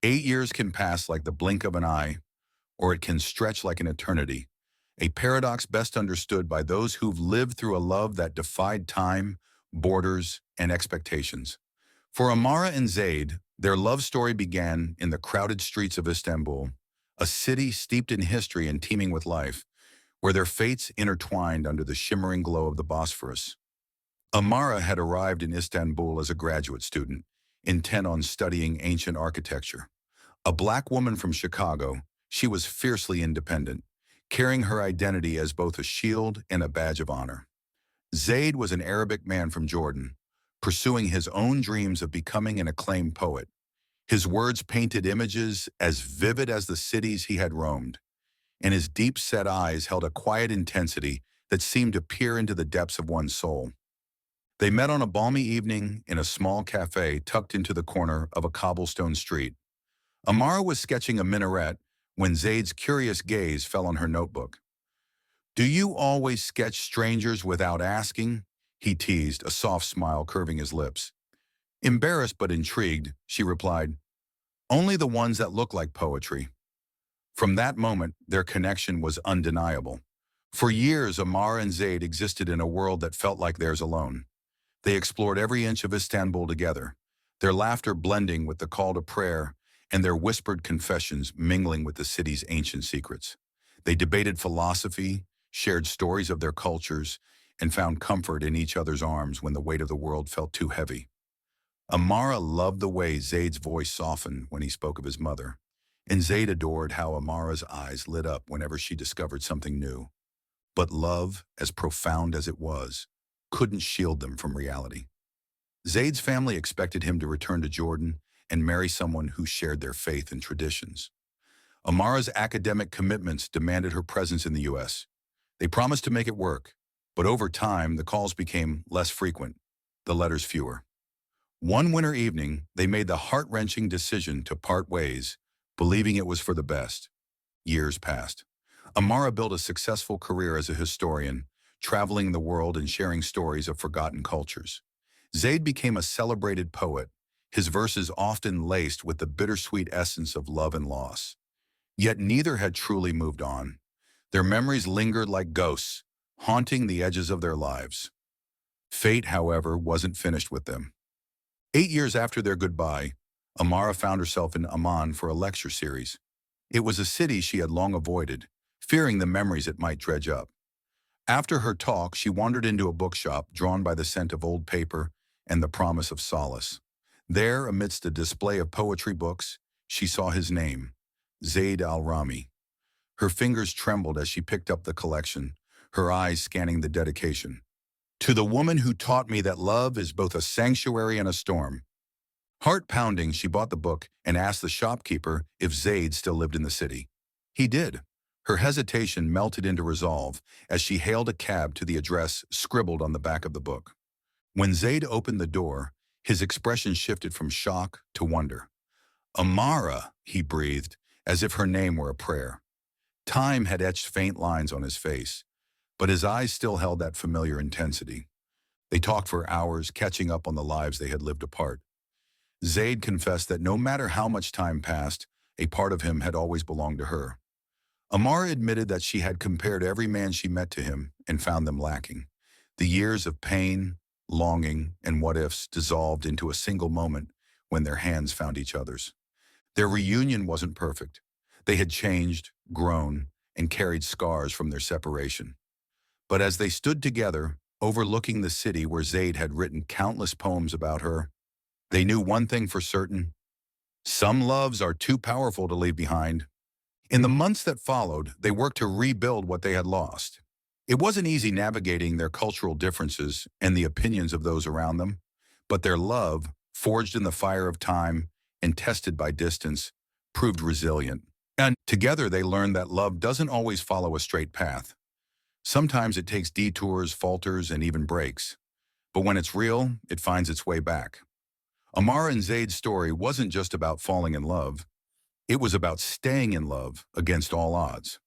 8 years can pass like the blink of an eye, or it can stretch like an eternity, a paradox best understood by those who've lived through a love that defied time, borders, and expectations. For Amara and Zayd, their love story began in the crowded streets of Istanbul, a city steeped in history and teeming with life, where their fates intertwined under the shimmering glow of the Bosphorus. Amara had arrived in Istanbul as a graduate student, intent on studying ancient architecture. A black woman from Chicago, she was fiercely independent, carrying her identity as both a shield and a badge of honor. Zayd was an Arabic man from Jordan, pursuing his own dreams of becoming an acclaimed poet. His words painted images as vivid as the cities he had roamed, and his deep-set eyes held a quiet intensity that seemed to peer into the depths of one's soul. They met on a balmy evening in a small cafe tucked into the corner of a cobblestone street. Amara was sketching a minaret when Zayd's curious gaze fell on her notebook. "Do you always sketch strangers without asking?" he teased, a soft smile curving his lips. Embarrassed but intrigued, she replied, "Only the ones that look like poetry." From that moment, their connection was undeniable. For years, Amara and Zayd existed in a world that felt like theirs alone. They explored every inch of Istanbul together, their laughter blending with the call to prayer and their whispered confessions mingling with the city's ancient secrets. They debated philosophy, shared stories of their cultures, and found comfort in each other's arms when the weight of the world felt too heavy. Amara loved the way Zayd's voice softened when he spoke of his mother, and Zayd adored how Amara's eyes lit up whenever she discovered something new. But love, as profound as it was, couldn't shield them from reality. Zayd's family expected him to return to Jordan and marry someone who shared their faith and traditions. Amara's academic commitments demanded her presence in the U.S. They promised to make it work, but over time, the calls became less frequent, the letters fewer. One winter evening, they made the heart-wrenching decision to part ways, believing it was for the best. Years passed. Amara built a successful career as a historian, traveling the world and sharing stories of forgotten cultures. Zayd became a celebrated poet, his verses often laced with the bittersweet essence of love and loss. Yet neither had truly moved on. Their memories lingered like ghosts, haunting the edges of their lives. Fate, however, wasn't finished with them. 8 years after their goodbye, Amara found herself in Amman for a lecture series. It was a city she had long avoided, fearing the memories it might dredge up. After her talk, she wandered into a bookshop drawn by the scent of old paper and the promise of solace. There, amidst a display of poetry books, she saw his name, Zayd al-Rami. Her fingers trembled as she picked up the collection, her eyes scanning the dedication. "To the woman who taught me that love is both a sanctuary and a storm." Heart-pounding, she bought the book and asked the shopkeeper if Zayd still lived in the city. He did. Her hesitation melted into resolve as she hailed a cab to the address scribbled on the back of the book. When Zayd opened the door, his expression shifted from shock to wonder. "Amara," he breathed, as if her name were a prayer. Time had etched faint lines on his face, but his eyes still held that familiar intensity. They talked for hours, catching up on the lives they had lived apart. Zayd confessed that no matter how much time passed, a part of him had always belonged to her. Amara admitted that she had compared every man she met to him and found them lacking. The years of pain, longing, and what-ifs dissolved into a single moment when their hands found each other's. Their reunion wasn't perfect. They had changed, grown, and carried scars from their separation. But as they stood together, overlooking the city where Zayd had written countless poems about her, they knew one thing for certain: some loves are too powerful to leave behind. In the months that followed, they worked to rebuild what they had lost. It wasn't easy navigating their cultural differences and the opinions of those around them, but their love, forged in the fire of time and tested by distance, proved resilient. And together they learned that love doesn't always follow a straight path. Sometimes it takes detours, falters, and even breaks. But when it's real, it finds its way back. Amara and Zayd's story wasn't just about falling in love. It was about staying in love against all odds.